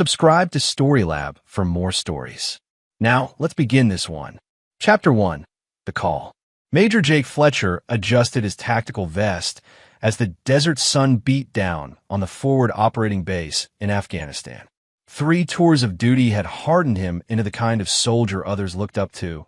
Subscribe to Storylab for more stories. Now, let's begin this one. Chapter 1. The Call. Major Jake Fletcher adjusted his tactical vest as the desert sun beat down on the forward operating base in Afghanistan. 3 tours of duty had hardened him into the kind of soldier others looked up to.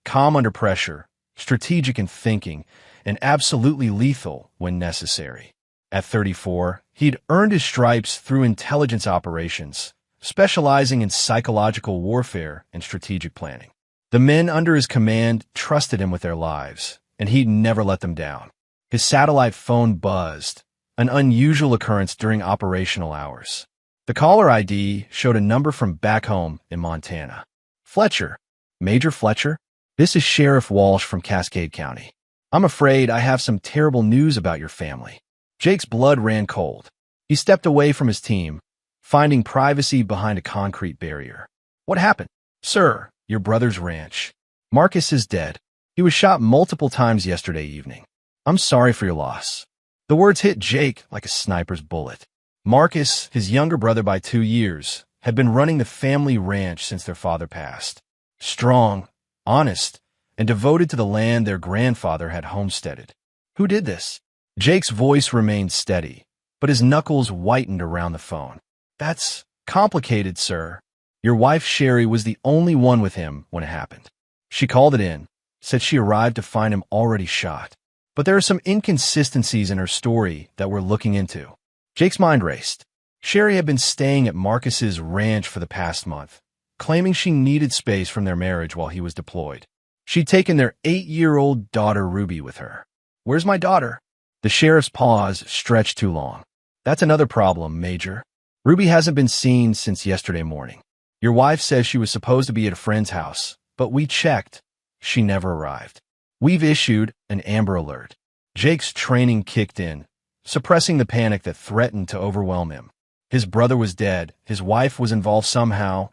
Calm under pressure, strategic in thinking, and absolutely lethal when necessary. At 34, he'd earned his stripes through intelligence operations, specializing in psychological warfare and strategic planning. The men under his command trusted him with their lives, and he'd never let them down. His satellite phone buzzed, an unusual occurrence during operational hours. The caller ID showed a number from back home in Montana. Fletcher. Major Fletcher? This is Sheriff Walsh from Cascade County. I'm afraid I have some terrible news about your family. Jake's blood ran cold. He stepped away from his team, finding privacy behind a concrete barrier. What happened? Sir, your brother's ranch. Marcus is dead. He was shot multiple times yesterday evening. I'm sorry for your loss. The words hit Jake like a sniper's bullet. Marcus, his younger brother by 2 years, had been running the family ranch since their father passed. Strong, honest, and devoted to the land their grandfather had homesteaded. Who did this? Jake's voice remained steady, but his knuckles whitened around the phone. That's complicated, sir. Your wife, Sherry, was the only one with him when it happened. She called it in, said she arrived to find him already shot. But there are some inconsistencies in her story that we're looking into. Jake's mind raced. Sherry had been staying at Marcus's ranch for the past month, claiming she needed space from their marriage while he was deployed. She'd taken their 8-year-old daughter Ruby with her. Where's my daughter? The sheriff's pause stretched too long. That's another problem, Major. Ruby hasn't been seen since yesterday morning. Your wife says she was supposed to be at a friend's house, but we checked. She never arrived. We've issued an Amber Alert. Jake's training kicked in, suppressing the panic that threatened to overwhelm him. His brother was dead, his wife was involved somehow,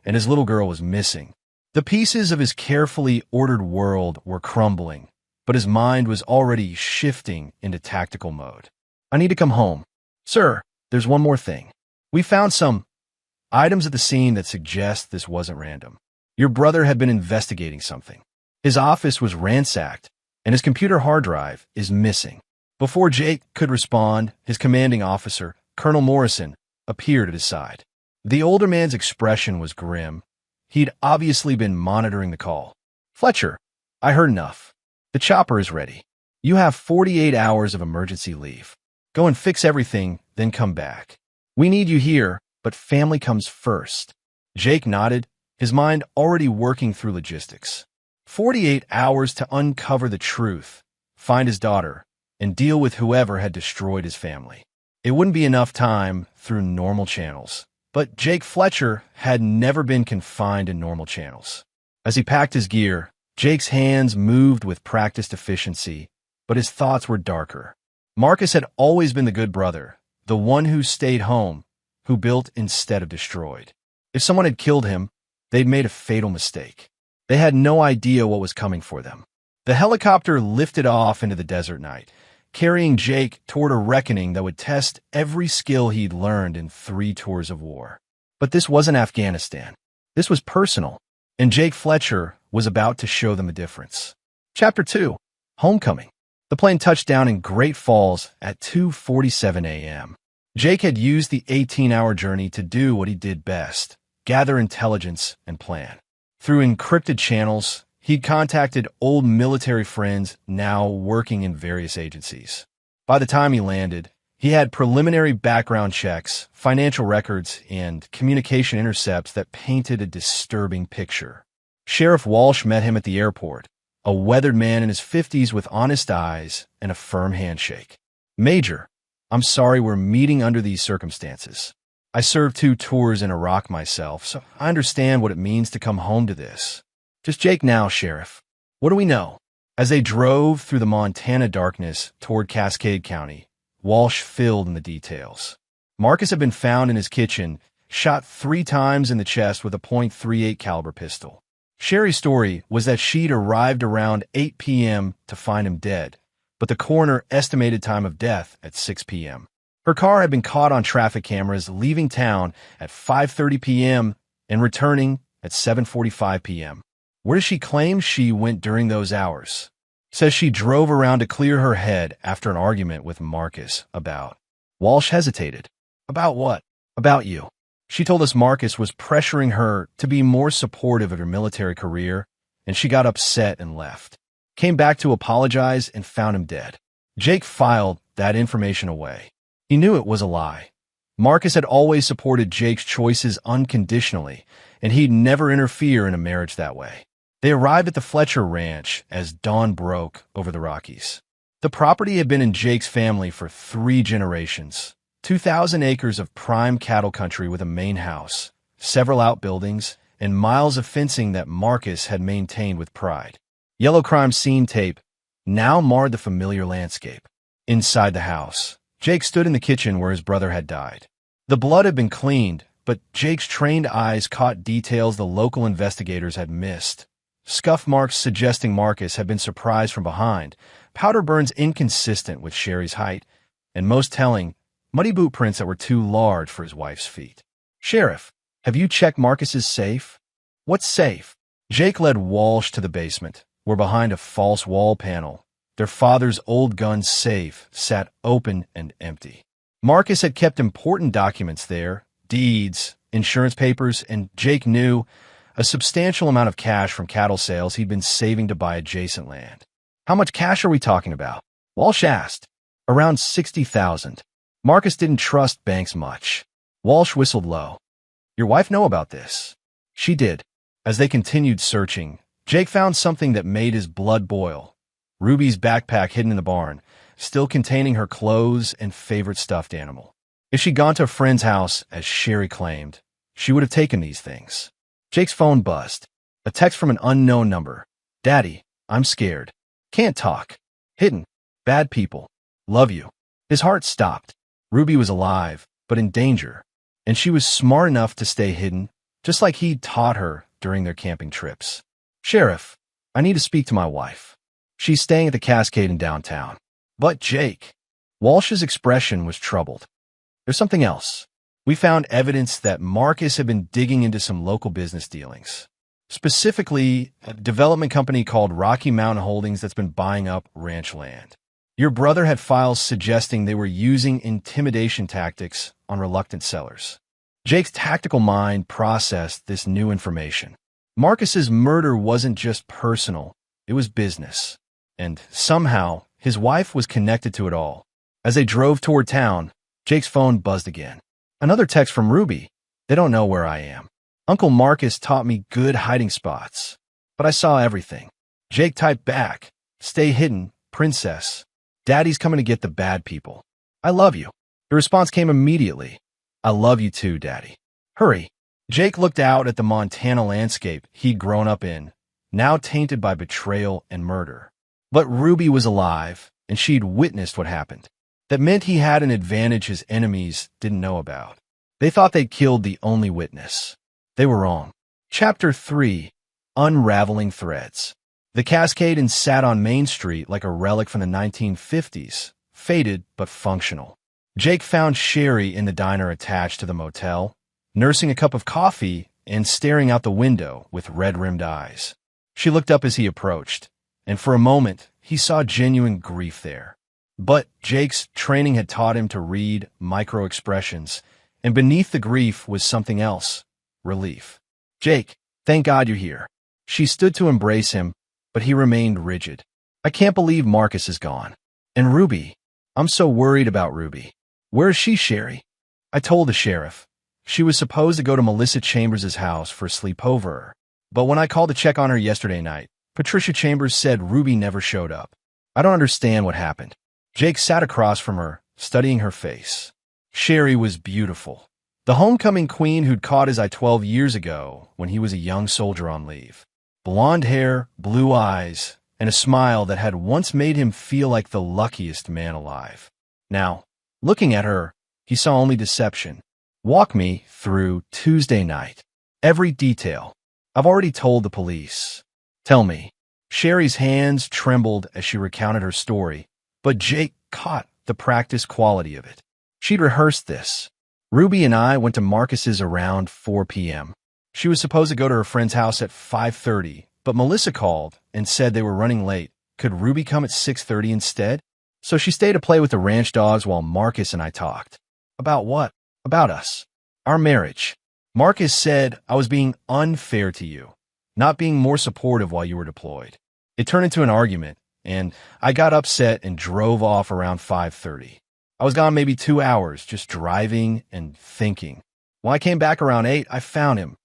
and his little girl was missing. The pieces of his carefully ordered world were crumbling, but his mind was already shifting into tactical mode. I need to come home. Sir, there's one more thing. We found some items at the scene that suggest this wasn't random. Your brother had been investigating something. His office was ransacked, and his computer hard drive is missing. Before Jake could respond, his commanding officer, Colonel Morrison, appeared at his side. The older man's expression was grim. He'd obviously been monitoring the call. Fletcher, I heard enough. The chopper is ready. You have 48 hours of emergency leave. Go and fix everything, then come back. We need you here, but family comes first. Jake nodded, his mind already working through logistics. 48 hours to uncover the truth, find his daughter, and deal with whoever had destroyed his family. It wouldn't be enough time through normal channels, but Jake Fletcher had never been confined in normal channels. As he packed his gear, Jake's hands moved with practiced efficiency, but his thoughts were darker. Marcus had always been the good brother, the one who stayed home, who built instead of destroyed. If someone had killed him, they'd made a fatal mistake. They had no idea what was coming for them. The helicopter lifted off into the desert night, carrying Jake toward a reckoning that would test every skill he'd learned in 3 tours of war. But this wasn't Afghanistan. This was personal, and Jake Fletcher was about to show them a difference. Chapter 2. Homecoming. The plane touched down in Great Falls at 2:47 a.m. Jake had used the 18-hour journey to do what he did best, gather intelligence and plan. Through encrypted channels, he'd contacted old military friends now working in various agencies. By the time he landed, he had preliminary background checks, financial records, and communication intercepts that painted a disturbing picture. Sheriff Walsh met him at the airport, a weathered man in his 50s with honest eyes and a firm handshake. Major, I'm sorry we're meeting under these circumstances. I served 2 tours in Iraq myself, so I understand what it means to come home to this. Just Jake now, Sheriff. What do we know? As they drove through the Montana darkness toward Cascade County, Walsh filled in the details. Marcus had been found in his kitchen, shot 3 times in the chest with a .38 caliber pistol. Sherry's story was that she'd arrived around 8 p.m. to find him dead, but the coroner estimated time of death at 6 p.m. Her car had been caught on traffic cameras leaving town at 5:30 p.m. and returning at 7:45 p.m. Where does she claim she went during those hours? Says she drove around to clear her head after an argument with Marcus about. Walsh hesitated. About what? About you. She told us Marcus was pressuring her to be more supportive of her military career, and she got upset and left. Came back to apologize and found him dead. Jake filed that information away. He knew it was a lie. Marcus had always supported Jake's choices unconditionally, and he'd never interfere in a marriage that way. They arrived at the Fletcher Ranch as dawn broke over the Rockies. The property had been in Jake's family for 3 generations. 2,000 acres of prime cattle country with a main house, several outbuildings, and miles of fencing that Marcus had maintained with pride. Yellow crime scene tape now marred the familiar landscape. Inside the house, Jake stood in the kitchen where his brother had died. The blood had been cleaned, but Jake's trained eyes caught details the local investigators had missed. Scuff marks suggesting Marcus had been surprised from behind, powder burns inconsistent with Sherry's height, and most telling, muddy boot prints that were too large for his wife's feet. Sheriff, have you checked Marcus's safe? What safe? Jake led Walsh to the basement, where behind a false wall panel, their father's old gun safe sat open and empty. Marcus had kept important documents there, deeds, insurance papers, and Jake knew a substantial amount of cash from cattle sales he'd been saving to buy adjacent land. How much cash are we talking about? Walsh asked. Around $60,000. Marcus didn't trust banks much. Walsh whistled low. Your wife know about this? She did. As they continued searching, Jake found something that made his blood boil. Ruby's backpack hidden in the barn, still containing her clothes and favorite stuffed animal. If she'd gone to a friend's house, as Sherry claimed, she would have taken these things. Jake's phone buzzed. A text from an unknown number. Daddy, I'm scared. Can't talk. Hidden. Bad people. Love you. His heart stopped. Ruby was alive, but in danger, and she was smart enough to stay hidden, just like he'd taught her during their camping trips. Sheriff, I need to speak to my wife. She's staying at the Cascade in downtown. But Jake. Walsh's expression was troubled. There's something else. We found evidence that Marcus had been digging into some local business dealings. Specifically, a development company called Rocky Mountain Holdings that's been buying up ranch land. Your brother had files suggesting they were using intimidation tactics on reluctant sellers. Jake's tactical mind processed this new information. Marcus's murder wasn't just personal, it was business. And somehow, his wife was connected to it all. As they drove toward town, Jake's phone buzzed again. Another text from Ruby. They don't know where I am. Uncle Marcus taught me good hiding spots, but I saw everything. Jake typed back, stay hidden, princess. Daddy's coming to get the bad people. I love you. The response came immediately. I love you too, Daddy. Hurry. Jake looked out at the Montana landscape he'd grown up in, now tainted by betrayal and murder. But Ruby was alive, and she'd witnessed what happened. That meant he had an advantage his enemies didn't know about. They thought they'd killed the only witness. They were wrong. Chapter 3. Unraveling Threads. The Cascade Inn sat on Main Street like a relic from the 1950s, faded but functional. Jake found Sherry in the diner attached to the motel, nursing a cup of coffee and staring out the window with red-rimmed eyes. She looked up as he approached, and for a moment, he saw genuine grief there. But Jake's training had taught him to read micro-expressions, and beneath the grief was something else, relief. Jake, thank God you're here. She stood to embrace him, but he remained rigid. I can't believe Marcus is gone. And Ruby. I'm so worried about Ruby. Where is she, Sherry? I told the sheriff. She was supposed to go to Melissa Chambers' house for a sleepover, but when I called to check on her yesterday night, Patricia Chambers said Ruby never showed up. I don't understand what happened. Jake sat across from her, studying her face. Sherry was beautiful. The homecoming queen who'd caught his eye 12 years ago when he was a young soldier on leave. Blonde hair, blue eyes, and a smile that had once made him feel like the luckiest man alive. Now, looking at her, he saw only deception. Walk me through Tuesday night. Every detail. I've already told the police. Tell me. Sherry's hands trembled as she recounted her story, but Jake caught the practiced quality of it. She'd rehearsed this. Ruby and I went to Marcus's around 4 p.m. She was supposed to go to her friend's house at 5:30, but Melissa called and said they were running late. Could Ruby come at 6:30 instead? So she stayed to play with the ranch dogs while Marcus and I talked. About what? About us. Our marriage. Marcus said I was being unfair to you, not being more supportive while you were deployed. It turned into an argument, and I got upset and drove off around 5:30. I was gone maybe 2 hours, just driving and thinking. When I came back around 8, I found him.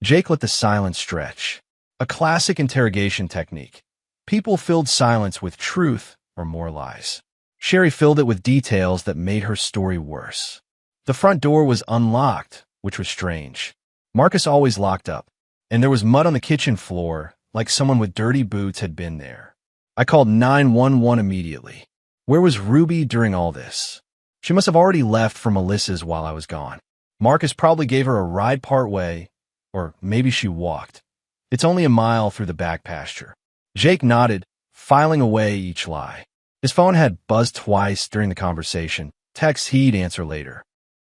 Jake let the silence stretch. A classic interrogation technique. People filled silence with truth or more lies. Sherry filled it with details that made her story worse. The front door was unlocked, which was strange. Marcus always locked up, and there was mud on the kitchen floor, like someone with dirty boots had been there. I called 911 immediately. Where was Ruby during all this? She must have already left for Melissa's while I was gone. Marcus probably gave her a ride part way, or maybe she walked. It's only a mile through the back pasture. Jake nodded, filing away each lie. His phone had buzzed twice during the conversation. Texts he'd answer later.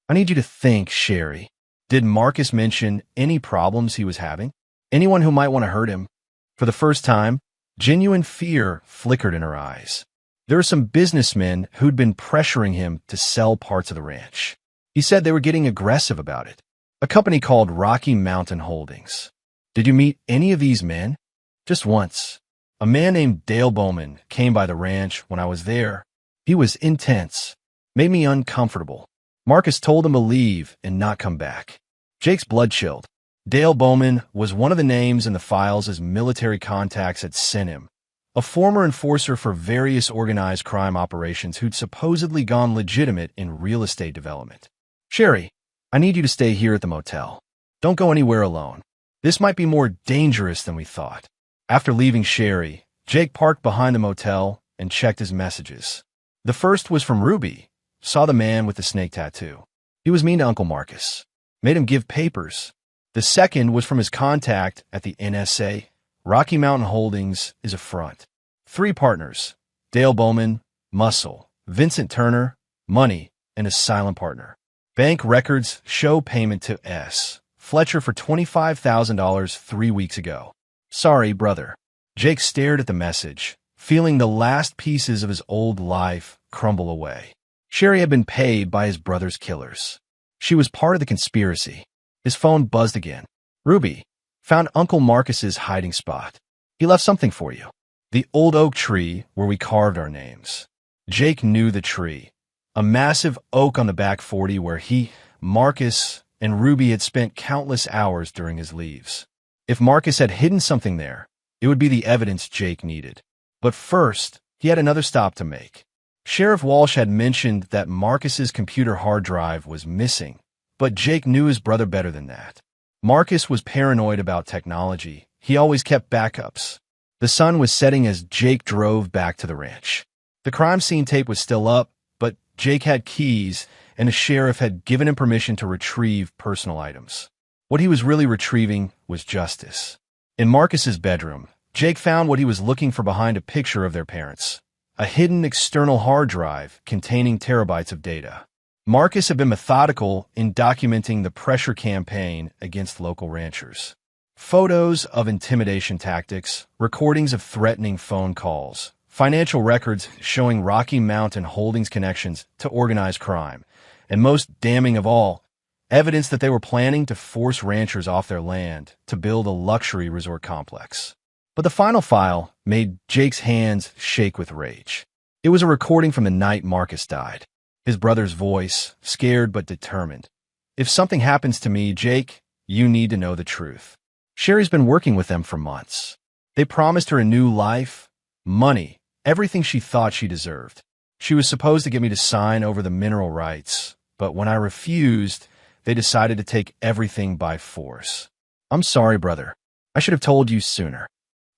I need you to think, Sherry. Did Marcus mention any problems he was having? Anyone who might want to hurt him? For the first time, genuine fear flickered in her eyes. There were some businessmen who'd been pressuring him to sell parts of the ranch. He said they were getting aggressive about it. A company called Rocky Mountain Holdings. Did you meet any of these men? Just once. A man named Dale Bowman came by the ranch when I was there. He was intense. Made me uncomfortable. Marcus told him to leave and not come back. Jake's blood chilled. Dale Bowman was one of the names in the files as military contacts had sent him. A former enforcer for various organized crime operations who'd supposedly gone legitimate in real estate development. Sherry, I need you to stay here at the motel. Don't go anywhere alone. This might be more dangerous than we thought. After leaving Sherry, Jake parked behind the motel and checked his messages. The first was from Ruby. Saw the man with the snake tattoo. He was mean to Uncle Marcus. Made him give papers. The second was from his contact at the NSA. Rocky Mountain Holdings is a front. 3 partners, Dale Bowman, Muscle, Vincent Turner, Money, and a silent partner. Bank records show payment to S. Fletcher for $25,000 3 weeks ago. Sorry, brother. Jake stared at the message, feeling the last pieces of his old life crumble away. Sherry had been paid by his brother's killers. She was part of the conspiracy. His phone buzzed again. Ruby. Found Uncle Marcus's hiding spot. He left something for you. The old oak tree where we carved our names. Jake knew the tree. A massive oak on the back 40 where he, Marcus, and Ruby had spent countless hours during his leaves. If Marcus had hidden something there, it would be the evidence Jake needed. But first, he had another stop to make. Sheriff Walsh had mentioned that Marcus's computer hard drive was missing, but Jake knew his brother better than that. Marcus was paranoid about technology. He always kept backups. The sun was setting as Jake drove back to the ranch. The crime scene tape was still up, but Jake had keys, and the sheriff had given him permission to retrieve personal items. What he was really retrieving was justice. In Marcus's bedroom, Jake found what he was looking for behind a picture of their parents. A hidden external hard drive containing terabytes of data. Marcus had been methodical in documenting the pressure campaign against local ranchers. Photos of intimidation tactics, recordings of threatening phone calls, financial records showing Rocky Mountain Holdings connections to organized crime, and most damning of all, evidence that they were planning to force ranchers off their land to build a luxury resort complex. But the final file made Jake's hands shake with rage. It was a recording from the night Marcus died. His brother's voice, scared but determined. If something happens to me, Jake, you need to know the truth. Sherry's been working with them for months. They promised her a new life, money, everything she thought she deserved. She was supposed to get me to sign over the mineral rights, but when I refused, they decided to take everything by force. I'm sorry, brother. I should have told you sooner.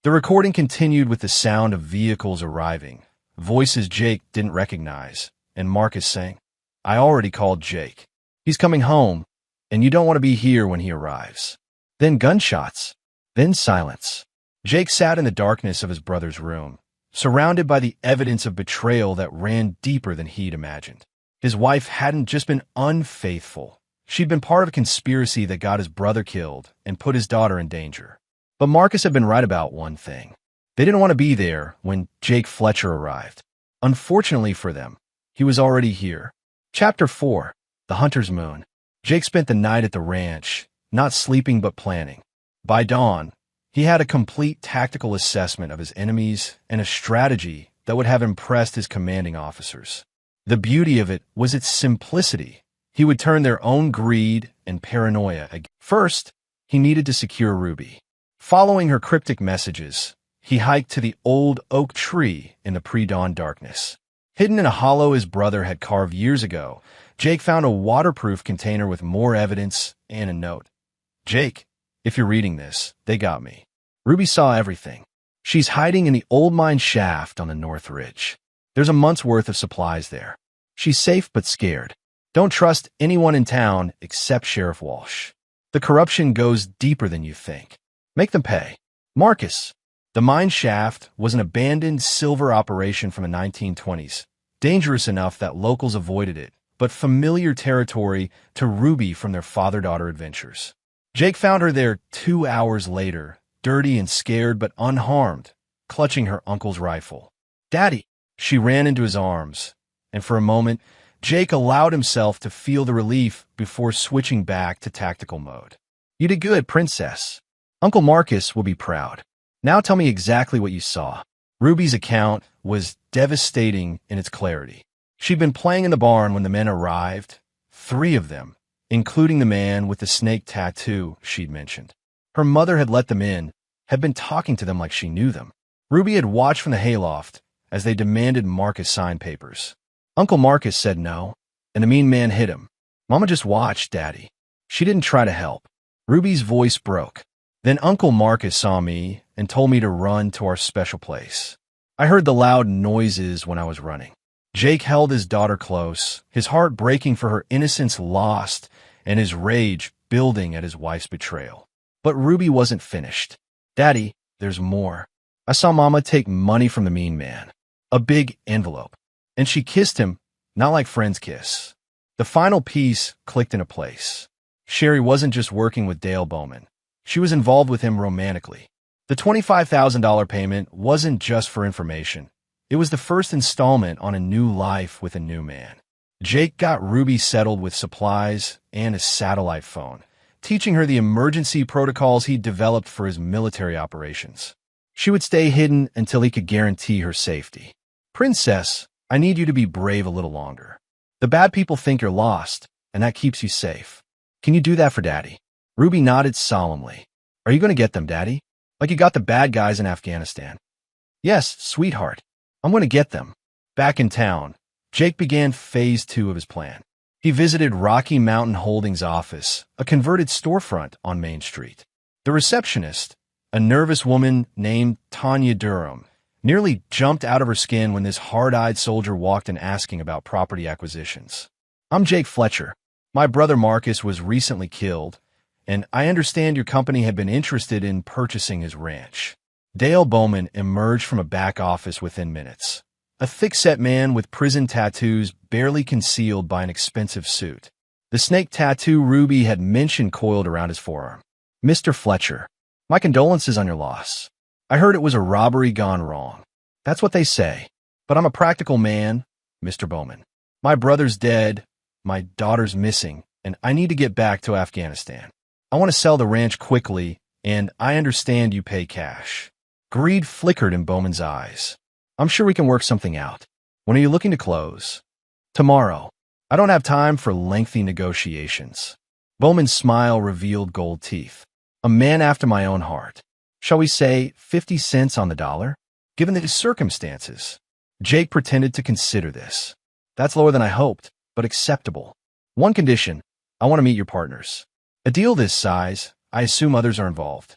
The recording continued with the sound of vehicles arriving, voices Jake didn't recognize, and Marcus saying, I already called Jake. He's coming home, and you don't want to be here when he arrives. Then gunshots, then silence. Jake sat in the darkness of his brother's room, surrounded by the evidence of betrayal that ran deeper than he'd imagined. His wife hadn't just been unfaithful. She'd been part of a conspiracy that got his brother killed and put his daughter in danger. But Marcus had been right about one thing. They didn't want to be there when Jake Fletcher arrived. Unfortunately for them, he was already here. Chapter 4. The Hunter's Moon. Jake spent the night at the ranch, not sleeping but planning. By dawn, he had a complete tactical assessment of his enemies and a strategy that would have impressed his commanding officers. The beauty of it was its simplicity. He would turn their own greed and paranoia against. First, he needed to secure Ruby. Following her cryptic messages, he hiked to the old oak tree in the pre-dawn darkness. Hidden in a hollow his brother had carved years ago, Jake found a waterproof container with more evidence and a note. Jake, if you're reading this, they got me. Ruby saw everything. She's hiding in the old mine shaft on the North Ridge. There's a month's worth of supplies there. She's safe but scared. Don't trust anyone in town except Sheriff Walsh. The corruption goes deeper than you think. Make them pay. Marcus. The mine shaft was an abandoned silver operation from the 1920s. Dangerous enough that locals avoided it, but familiar territory to Ruby from their father-daughter adventures. Jake found her there 2 hours later, dirty and scared but unharmed, clutching her uncle's rifle. Daddy! She ran into his arms, and for a moment, Jake allowed himself to feel the relief before switching back to tactical mode. You did good, princess. Uncle Marcus will be proud. Now tell me exactly what you saw. Ruby's account was devastating in its clarity. She'd been playing in the barn when the men arrived, 3 of them, including the man with the snake tattoo she'd mentioned. Her mother had let them in, had been talking to them like she knew them. Ruby had watched from the hayloft as they demanded Marcus sign papers. Uncle Marcus said no, and the mean man hit him. Mama just watched, Daddy. She didn't try to help. Ruby's voice broke. Then Uncle Marcus saw me and told me to run to our special place. I heard the loud noises when I was running. Jake held his daughter close, his heart breaking for her innocence lost and his rage building at his wife's betrayal. But Ruby wasn't finished. Daddy, there's more. I saw Mama take money from the mean man. A big envelope. And she kissed him, not like friends kiss. The final piece clicked into place. Sherry wasn't just working with Dale Bowman. She was involved with him romantically. The $25,000 payment wasn't just for information. It was the first installment on a new life with a new man. Jake got Ruby settled with supplies and a satellite phone, teaching her the emergency protocols he'd developed for his military operations. She would stay hidden until he could guarantee her safety. Princess, I need you to be brave a little longer. The bad people think you're lost, and that keeps you safe. Can you do that for Daddy? Ruby nodded solemnly. Are you going to get them, Daddy? Like you got the bad guys in Afghanistan. Yes, sweetheart. I'm going to get them. Back in town, Jake began phase 2 of his plan. He visited Rocky Mountain Holdings' office, a converted storefront on Main Street. The receptionist, a nervous woman named Tanya Durham, nearly jumped out of her skin when this hard-eyed soldier walked in asking about property acquisitions. I'm Jake Fletcher. My brother Marcus was recently killed, and I understand your company had been interested in purchasing his ranch. Dale Bowman emerged from a back office within minutes. A thick-set man with prison tattoos barely concealed by an expensive suit. The snake tattoo Ruby had mentioned coiled around his forearm. Mr. Fletcher, my condolences on your loss. I heard it was a robbery gone wrong. That's what they say. But I'm a practical man, Mr. Bowman. My brother's dead, my daughter's missing, and I need to get back to Afghanistan. I want to sell the ranch quickly, and I understand you pay cash. Greed flickered in Bowman's eyes. I'm sure we can work something out. When are you looking to close? Tomorrow. I don't have time for lengthy negotiations. Bowman's smile revealed gold teeth. A man after my own heart. Shall we say 50 cents on the dollar? Given the circumstances. Jake pretended to consider this. That's lower than I hoped, but acceptable. One condition. I want to meet your partners. A deal this size, I assume others are involved.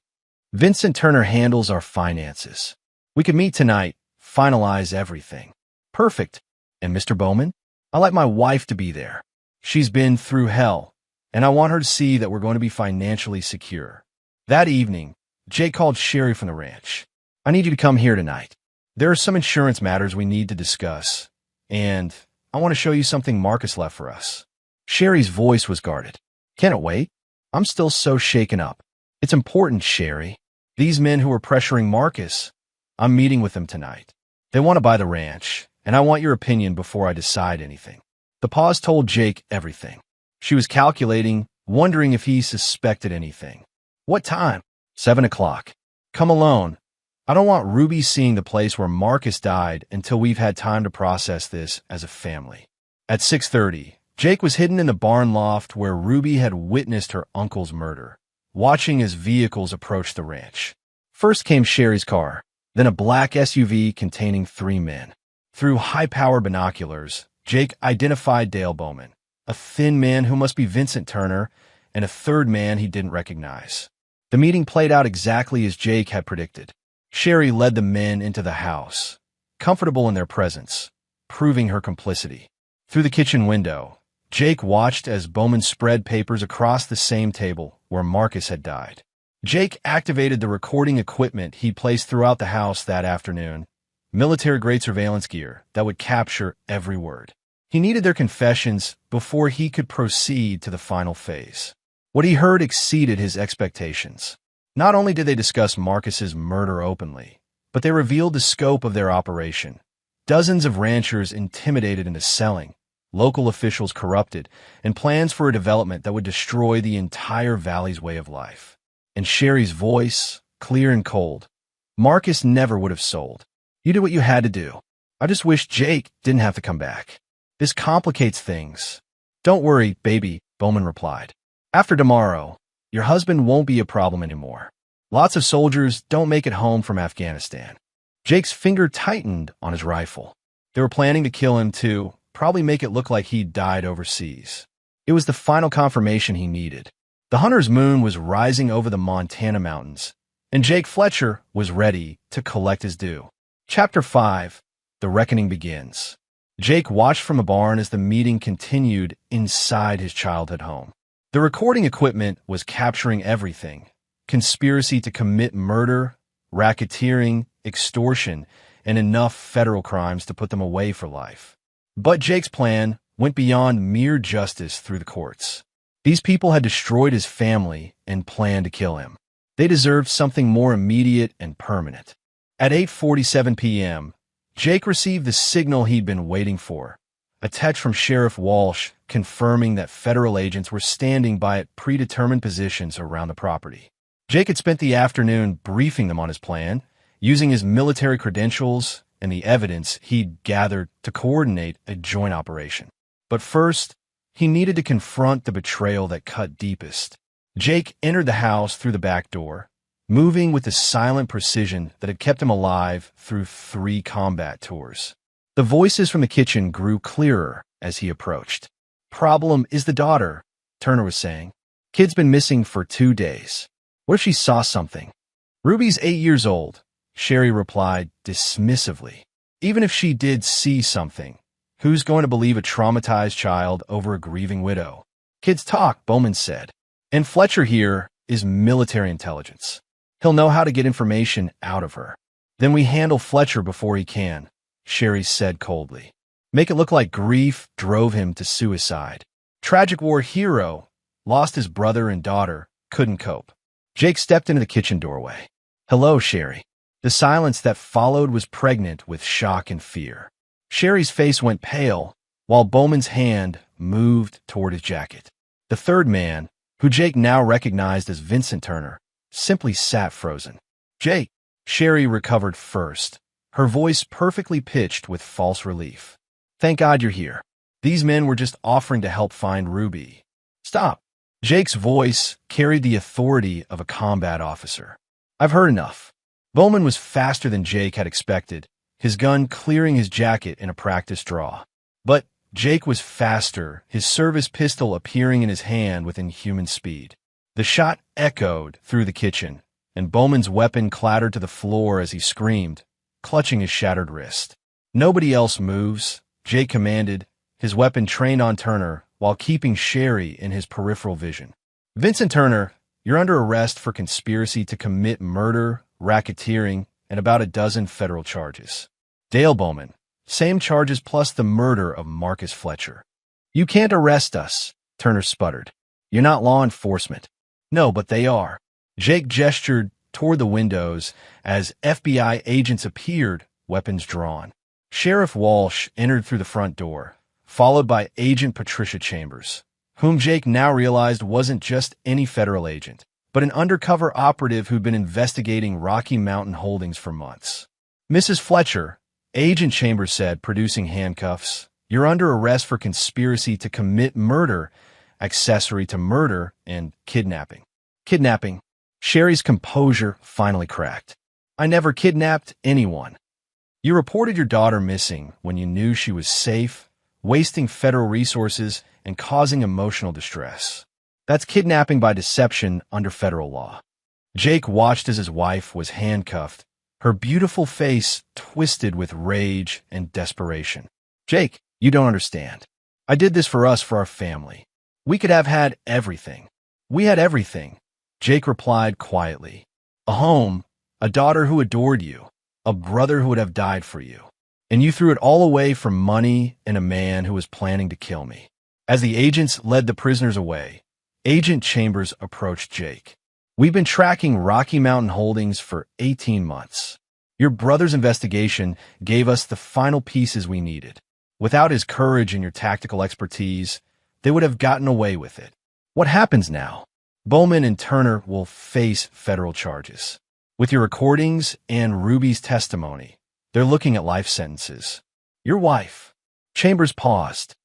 Vincent Turner handles our finances. We could meet tonight, finalize everything. Perfect. And Mr. Bowman? I like my wife to be there. She's been through hell, and I want her to see that we're going to be financially secure. That evening, Jake called Sherif from the ranch. I need you to come here tonight. There are some insurance matters we need to discuss, and I want to show you something Marcus left for us." Sherry's voice was guarded. "Can it wait? I'm still so shaken up." "It's important, Sherry. These men who are pressuring Marcus, I'm meeting with them tonight. They want to buy the ranch, and I want your opinion before I decide anything." The pause told Jake everything. She was calculating, wondering if he suspected anything. "What time?" 7 o'clock. "Come alone. I don't want Ruby seeing the place where Marcus died until we've had time to process this as a family." At 6:30, Jake was hidden in the barn loft where Ruby had witnessed her uncle's murder, watching as vehicles approached the ranch. First came Sherry's car, then a black SUV containing 3 men. Through high-powered binoculars, Jake identified Dale Bowman, a thin man who must be Vincent Turner, and a third man he didn't recognize. The meeting played out exactly as Jake had predicted. Sherry led the men into the house, comfortable in their presence, proving her complicity. Through the kitchen window, Jake watched as Bowman spread papers across the same table where Marcus had died. Jake activated the recording equipment he placed throughout the house that afternoon, military-grade surveillance gear that would capture every word. He needed their confessions before he could proceed to the final phase. What he heard exceeded his expectations. Not only did they discuss Marcus's murder openly, but they revealed the scope of their operation. Dozens of ranchers intimidated into selling, local officials corrupted, and plans for a development that would destroy the entire valley's way of life. And Sherry's voice, clear and cold, "Marcus never would have sold. You did what you had to do. I just wish Jake didn't have to come back. This complicates things." "Don't worry, baby," Bowman replied. "After tomorrow, your husband won't be a problem anymore. Lots of soldiers don't make it home from Afghanistan." Jake's finger tightened on his rifle. They were planning to kill him too, probably make it look like he'd died overseas. It was the final confirmation he needed. The hunter's moon was rising over the Montana mountains, and Jake Fletcher was ready to collect his due. Chapter 5. The Reckoning Begins. Jake watched from a barn as the meeting continued inside his childhood home. The recording equipment was capturing everything: conspiracy to commit murder, racketeering, extortion, and enough federal crimes to put them away for life. But Jake's plan went beyond mere justice through the courts. These people had destroyed his family and planned to kill him. They deserved something more immediate and permanent. At 8:47 p.m., Jake received the signal he'd been waiting for, a text from Sheriff Walsh confirming that federal agents were standing by at predetermined positions around the property. Jake had spent the afternoon briefing them on his plan, using his military credentials and the evidence he'd gathered to coordinate a joint operation. But first, he needed to confront the betrayal that cut deepest. Jake entered the house through the back door, moving with the silent precision that had kept him alive through 3 combat tours. The voices from the kitchen grew clearer as he approached. "Problem is the daughter," Turner was saying. "Kid's been missing for 2 days. What if she saw something?" "Ruby's 8 years old," Sherry replied dismissively. "Even if she did see something, who's going to believe a traumatized child over a grieving widow?" "Kids talk," Bowman said. "And Fletcher here is military intelligence. He'll know how to get information out of her." "Then we handle Fletcher before he can," Sherry said coldly. "Make it look like grief drove him to suicide. Tragic war hero, lost his brother and daughter, couldn't cope." Jake stepped into the kitchen doorway. "Hello, Sherry." The silence that followed was pregnant with shock and fear. Sherry's face went pale, while Bowman's hand moved toward his jacket. The third man, who Jake now recognized as Vincent Turner, simply sat frozen. "Jake," Sherry recovered first, her voice perfectly pitched with false relief. "Thank God you're here. These men were just offering to help find Ruby." "Stop." Jake's voice carried the authority of a combat officer. "I've heard enough." Bowman was faster than Jake had expected, his gun clearing his jacket in a practice draw. But Jake was faster, his service pistol appearing in his hand with inhuman speed. The shot echoed through the kitchen, and Bowman's weapon clattered to the floor as he screamed, clutching his shattered wrist. "Nobody else moves," Jake commanded, his weapon trained on Turner while keeping Sherry in his peripheral vision. "Vincent Turner, you're under arrest for conspiracy to commit murder, racketeering, and about a dozen federal charges." Dale Bowman, Same charges plus the murder of Marcus Fletcher. You can't arrest us, Turner sputtered. You're not law enforcement. No, but they are. Jake gestured toward the windows as FBI agents appeared, weapons drawn. Sheriff Walsh entered through the front door, followed by Agent Patricia Chambers, whom Jake now realized wasn't just any federal agent, but an undercover operative who'd been investigating Rocky Mountain Holdings for months. Mrs. Fletcher, Agent Chambers said, producing handcuffs, you're under arrest for conspiracy to commit murder, accessory to murder, and kidnapping. Kidnapping. Sherry's composure finally cracked. I never kidnapped anyone. You reported your daughter missing when you knew she was safe, wasting federal resources, and causing emotional distress. That's kidnapping by deception under federal law. Jake watched as his wife was handcuffed, her beautiful face twisted with rage and desperation. Jake, you don't understand. I did this for us, for our family. We could have had everything. We had everything, Jake replied quietly. A home, a daughter who adored you, a brother who would have died for you. And you threw it all away for money and a man who was planning to kill me. As the agents led the prisoners away, Agent Chambers approached Jake. We've been tracking Rocky Mountain Holdings for 18 months. Your brother's investigation gave us the final pieces we needed. Without his courage and your tactical expertise, they would have gotten away with it. What happens now? Bowman and Turner will face federal charges. With your recordings and Ruby's testimony, they're looking at life sentences. Your wife. Chambers paused.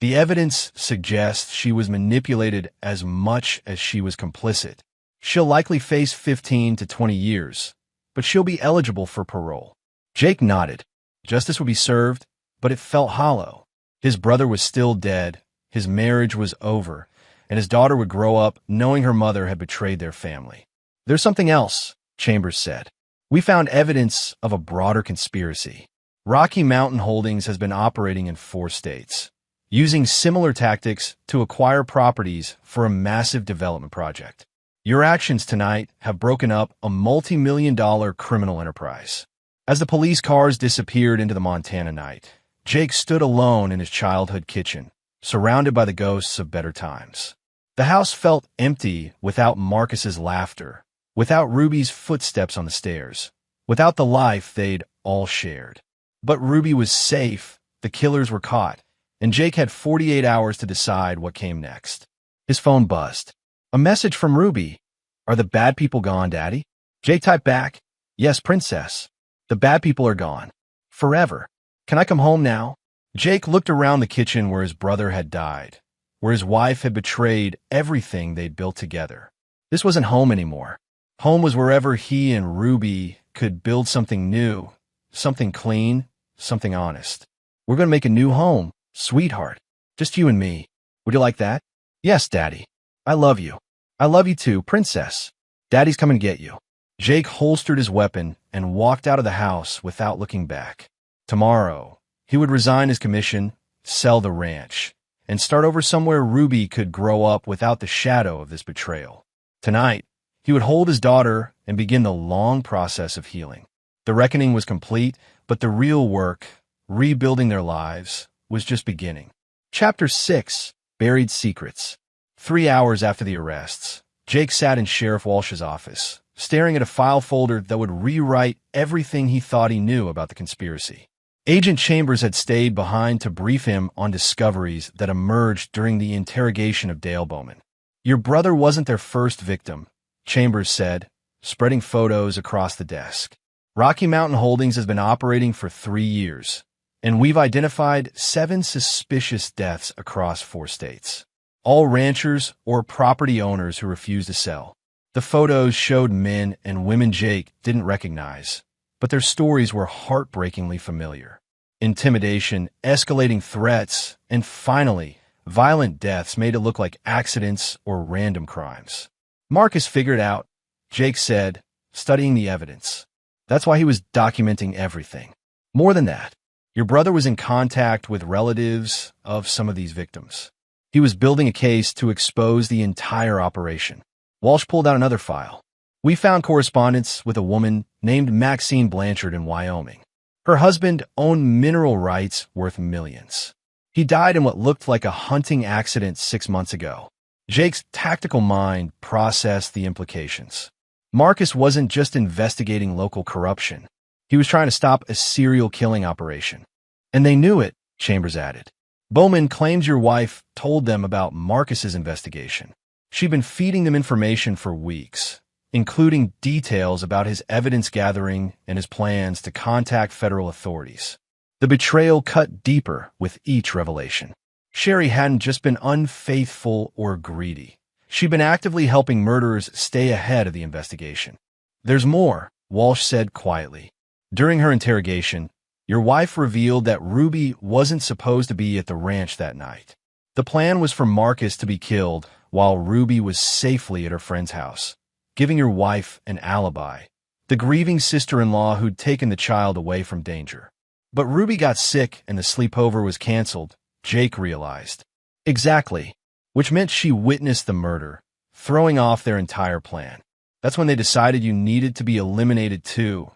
The evidence suggests she was manipulated as much as she was complicit. She'll likely face 15 to 20 years, but she'll be eligible for parole. Jake nodded. Justice would be served, but it felt hollow. His brother was still dead, his marriage was over, and his daughter would grow up knowing her mother had betrayed their family. There's something else, Chambers said. We found evidence of a broader conspiracy. Rocky Mountain Holdings has been operating in 4 states, using similar tactics to acquire properties for a massive development project. Your actions tonight have broken up a multi-million-dollar criminal enterprise. As the police cars disappeared into the Montana night, Jake stood alone in his childhood kitchen, surrounded by the ghosts of better times. The house felt empty without Marcus's laughter, without Ruby's footsteps on the stairs, without the life they'd all shared. But Ruby was safe, the killers were caught, and Jake had 48 hours to decide what came next. His phone buzzed. A message from Ruby. Are the bad people gone, Daddy? Jake typed back, yes, Princess. The bad people are gone. Forever. Can I come home now? Jake looked around the kitchen where his brother had died, where his wife had betrayed everything they'd built together. This wasn't home anymore. Home was wherever he and Ruby could build something new, something clean, something honest. We're going to make a new home, sweetheart. Just you and me. Would you like that? Yes, Daddy. I love you. I love you too, Princess. Daddy's coming to get you. Jake holstered his weapon and walked out of the house without looking back. Tomorrow, he would resign his commission, sell the ranch, and start over somewhere Ruby could grow up without the shadow of this betrayal. Tonight, he would hold his daughter and begin the long process of healing. The reckoning was complete, but the real work, rebuilding their lives, was just beginning. Chapter 6, Buried Secrets. 3 hours after the arrests, Jake sat in Sheriff Walsh's office, staring at a file folder that would rewrite everything he thought he knew about the conspiracy. Agent Chambers had stayed behind to brief him on discoveries that emerged during the interrogation of Dale Bowman. Your brother wasn't their first victim, Chambers said, spreading photos across the desk. Rocky Mountain Holdings has been operating for 3 years, and we've identified 7 suspicious deaths across 4 states. All ranchers or property owners who refused to sell. The photos showed men and women Jake didn't recognize, but their stories were heartbreakingly familiar. Intimidation, escalating threats, and finally, violent deaths made it look like accidents or random crimes. Marcus figured out, Jake said, studying the evidence. That's why he was documenting everything. More than that, your brother was in contact with relatives of some of these victims. He was building a case to expose the entire operation. Walsh pulled out another file. We found correspondence with a woman named Maxine Blanchard in Wyoming. Her husband owned mineral rights worth millions. He died in what looked like a hunting accident 6 months ago. Jake's tactical mind processed the implications. Marcus wasn't just investigating local corruption. He was trying to stop a serial killing operation. And they knew it, Chambers added. Bowman claims your wife told them about Marcus's investigation. She'd been feeding them information for weeks, including details about his evidence gathering and his plans to contact federal authorities. The betrayal cut deeper with each revelation. Sherry hadn't just been unfaithful or greedy. She'd been actively helping murderers stay ahead of the investigation. There's more, Walsh said quietly. During her interrogation, your wife revealed that Ruby wasn't supposed to be at the ranch that night. The plan was for Marcus to be killed while Ruby was safely at her friend's house, giving your wife an alibi, the grieving sister-in-law who'd taken the child away from danger. But Ruby got sick and the sleepover was canceled, Jake realized. Exactly, which meant she witnessed the murder, throwing off their entire plan. That's when they decided you needed to be eliminated too.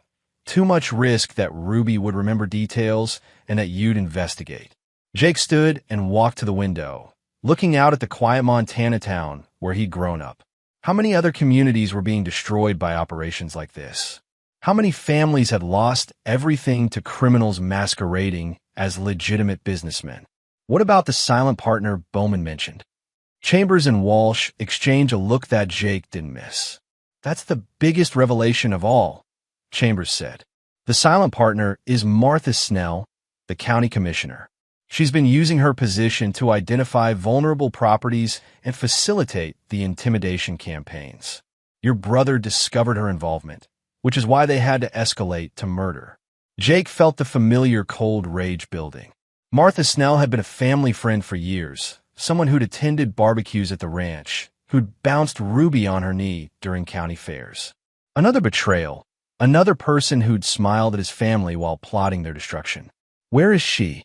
Too much risk that Ruby would remember details and that you'd investigate. Jake stood and walked to the window, looking out at the quiet Montana town where he'd grown up. How many other communities were being destroyed by operations like this? How many families had lost everything to criminals masquerading as legitimate businessmen? What about the silent partner Bowman mentioned? Chambers and Walsh exchanged a look that Jake didn't miss. That's the biggest revelation of all, Chambers said. The silent partner is Martha Snell, the county commissioner. She's been using her position to identify vulnerable properties and facilitate the intimidation campaigns. Your brother discovered her involvement, which is why they had to escalate to murder. Jake felt the familiar cold rage building. Martha Snell had been a family friend for years, someone who'd attended barbecues at the ranch, who'd bounced Ruby on her knee during county fairs. Another betrayal, another person who'd smiled at his family while plotting their destruction. Where is she?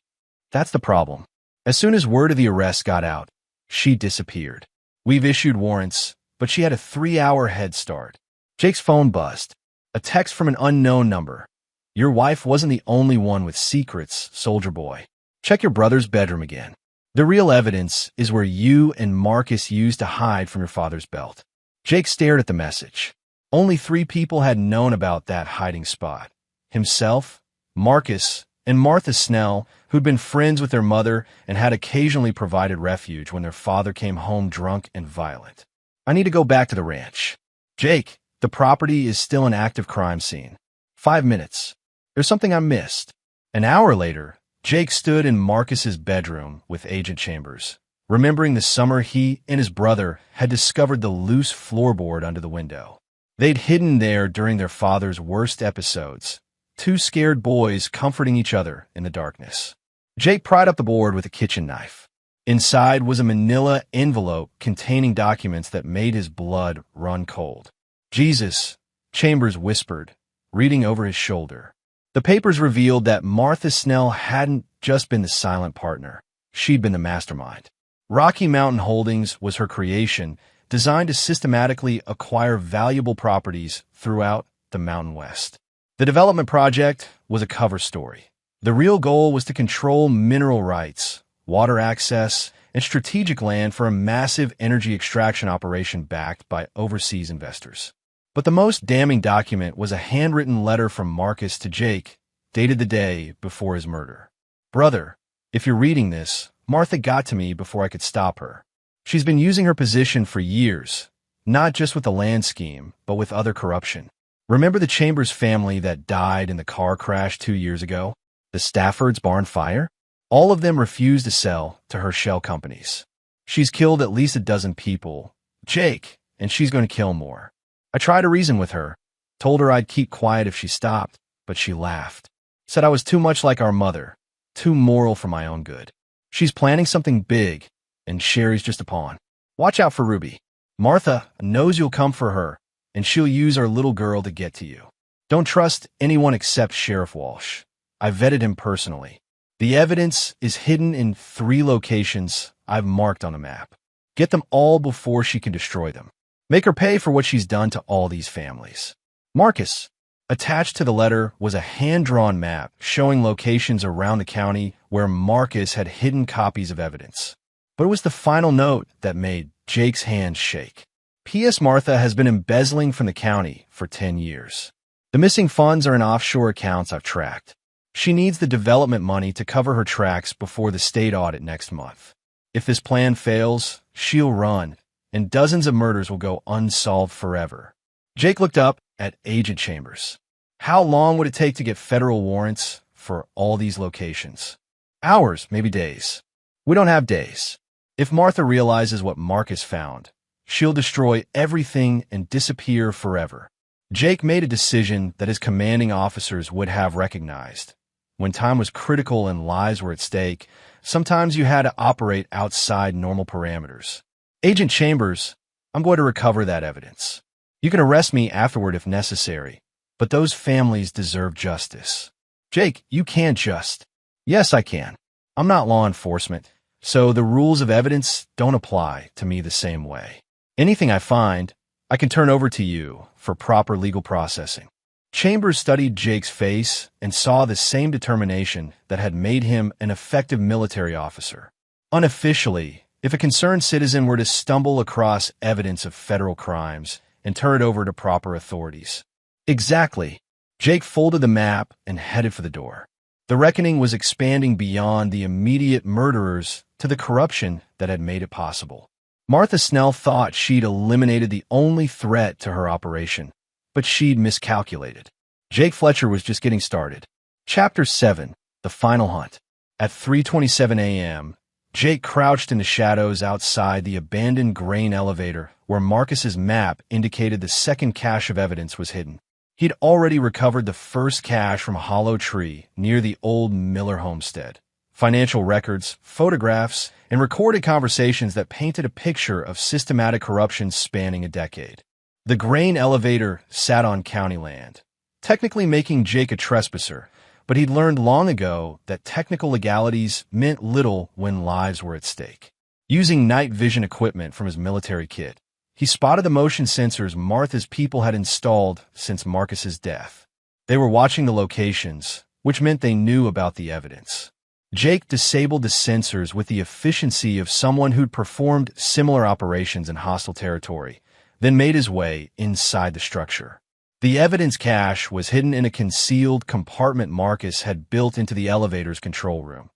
That's the problem. As soon as word of the arrest got out, she disappeared. We've issued warrants, but she had a 3-hour head start. Jake's phone buzzed. A text from an unknown number. Your wife wasn't the only one with secrets, soldier boy. Check your brother's bedroom again. The real evidence is where you and Marcus used to hide from your father's belt. Jake stared at the message. Only 3 people had known about that hiding spot. Himself, Marcus, and Martha Snell, who'd been friends with their mother and had occasionally provided refuge when their father came home drunk and violent. I need to go back to the ranch. Jake, the property is still an active crime scene. 5 minutes. There's something I missed. An hour later, Jake stood in Marcus's bedroom with Agent Chambers, remembering the summer he and his brother had discovered the loose floorboard under the window. They'd hidden there during their father's worst episodes, 2 scared boys comforting each other in the darkness. Jake pried up the board with a kitchen knife. Inside was a manila envelope containing documents that made his blood run cold. Jesus, Chambers whispered, reading over his shoulder. The papers revealed that Martha Snell hadn't just been the silent partner. She'd been the mastermind. Rocky Mountain Holdings was her creation, designed to systematically acquire valuable properties throughout the Mountain West. The development project was a cover story. The real goal was to control mineral rights, water access, and strategic land for a massive energy extraction operation backed by overseas investors. But the most damning document was a handwritten letter from Marcus to Jake, dated the day before his murder. Brother, if you're reading this, Martha got to me before I could stop her. She's been using her position for years, not just with the land scheme, but with other corruption. Remember the Chambers family that died in the car crash 2 years ago? The Stafford's barn fire? All of them refused to sell to her shell companies. She's killed at least 12 people, Jake, and she's going to kill more. I tried to reason with her, told her I'd keep quiet if she stopped, but she laughed. Said I was too much like our mother, too moral for my own good. She's planning something big, and Sherry's just a pawn. Watch out for Ruby. Martha knows you'll come for her, and she'll use our little girl to get to you. Don't trust anyone except Sheriff Walsh. I vetted him personally. The evidence is hidden in 3 locations I've marked on a map. Get them all before she can destroy them. Make her pay for what she's done to all these families. Marcus, Attached to the letter was a hand-drawn map showing locations around the county where Marcus had hidden copies of evidence. But it was the final note that made Jake's hands shake. P.S. Martha has been embezzling from the county for 10 years. The missing funds are in offshore accounts I've tracked. She needs the development money to cover her tracks before the state audit next month. If this plan fails, she'll run, and dozens of murders will go unsolved forever. Jake looked up at Agent Chambers. How long would it take to get federal warrants for all these locations? Hours, maybe days. We don't have days. If Martha realizes what Marcus found, she'll destroy everything and disappear forever. Jake made a decision that his commanding officers would have recognized. When time was critical and lives were at stake, sometimes you had to operate outside normal parameters. Agent Chambers, I'm going to recover that evidence. You can arrest me afterward if necessary, but those families deserve justice. Jake, you can't just. Yes, I can. I'm not law enforcement, so the rules of evidence don't apply to me the same way. Anything I find, I can turn over to you for proper legal processing. Chambers studied Jake's face and saw the same determination that had made him an effective military officer. Unofficially, if a concerned citizen were to stumble across evidence of federal crimes and turn it over to proper authorities. Exactly. Jake folded the map and headed for the door. The reckoning was expanding beyond the immediate murderers to the corruption that had made it possible. Martha Snell thought she'd eliminated the only threat to her operation, but she'd miscalculated. Jake Fletcher was just getting started. Chapter 7, The Final Hunt. At 3:27 a.m., Jake crouched in the shadows outside the abandoned grain elevator where Marcus's map indicated the second cache of evidence was hidden. He'd already recovered the first cache from a hollow tree near the old Miller homestead. Financial records, photographs, and recorded conversations that painted a picture of systematic corruption spanning a decade. The grain elevator sat on county land, technically making Jake a trespasser, but he'd learned long ago that technical legalities meant little when lives were at stake. Using night vision equipment from his military kit, he spotted the motion sensors Martha's people had installed since Marcus's death. They were watching the locations, which meant they knew about the evidence. Jake disabled the sensors with the efficiency of someone who'd performed similar operations in hostile territory, then made his way inside the structure. The evidence cache was hidden in a concealed compartment Marcus had built into the elevator's control room.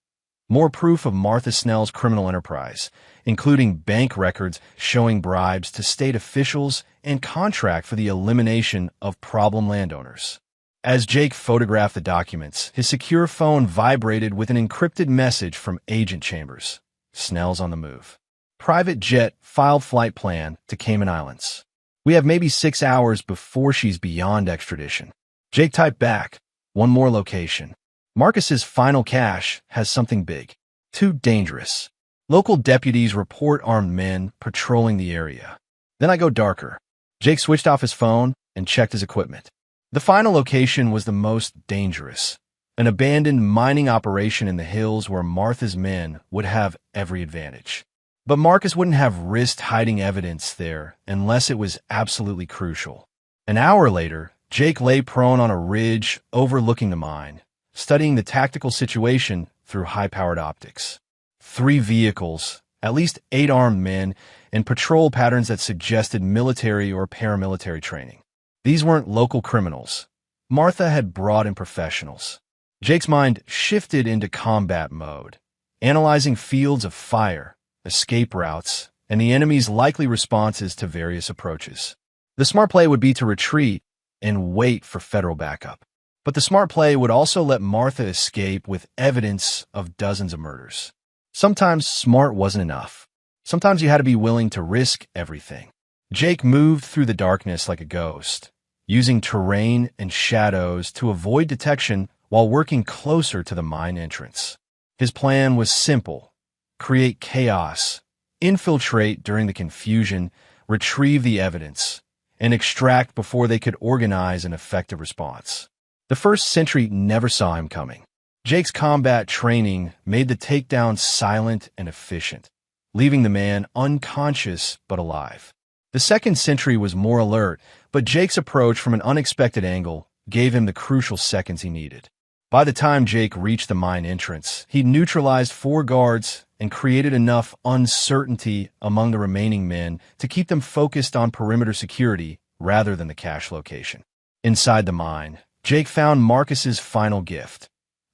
More proof of Martha Snell's criminal enterprise, including bank records showing bribes to state officials and contract for the elimination of problem landowners. As Jake photographed the documents, his secure phone vibrated with an encrypted message from Agent Chambers. Snell's on the move. Private jet filed flight plan to Cayman Islands. We have maybe 6 hours before she's beyond extradition. Jake typed back, one more location. Marcus's final cache has something big. Too dangerous. Local deputies report armed men patrolling the area. Then I go darker. Jake switched off his phone and checked his equipment. The final location was the most dangerous. An abandoned mining operation in the hills where Martha's men would have every advantage. But Marcus wouldn't have risked hiding evidence there unless it was absolutely crucial. An hour later, Jake lay prone on a ridge overlooking the mine, studying the tactical situation through high-powered optics. 3 vehicles, at least 8 armed men, and patrol patterns that suggested military or paramilitary training. These weren't local criminals. Martha had brought in professionals. Jake's mind shifted into combat mode, analyzing fields of fire, escape routes, and the enemy's likely responses to various approaches. The smart play would be to retreat and wait for federal backup. But the smart play would also let Martha escape with evidence of dozens of murders. Sometimes smart wasn't enough. Sometimes you had to be willing to risk everything. Jake moved through the darkness like a ghost, using terrain and shadows to avoid detection while working closer to the mine entrance. His plan was simple: create chaos, infiltrate during the confusion, retrieve the evidence, and extract before they could organize an effective response. The first sentry never saw him coming. Jake's combat training made the takedown silent and efficient, leaving the man unconscious but alive. The second sentry was more alert, but Jake's approach from an unexpected angle gave him the crucial seconds he needed. By the time Jake reached the mine entrance, he'd neutralized 4 guards and created enough uncertainty among the remaining men to keep them focused on perimeter security rather than the cache location. Inside the mine, Jake found Marcus's final gift,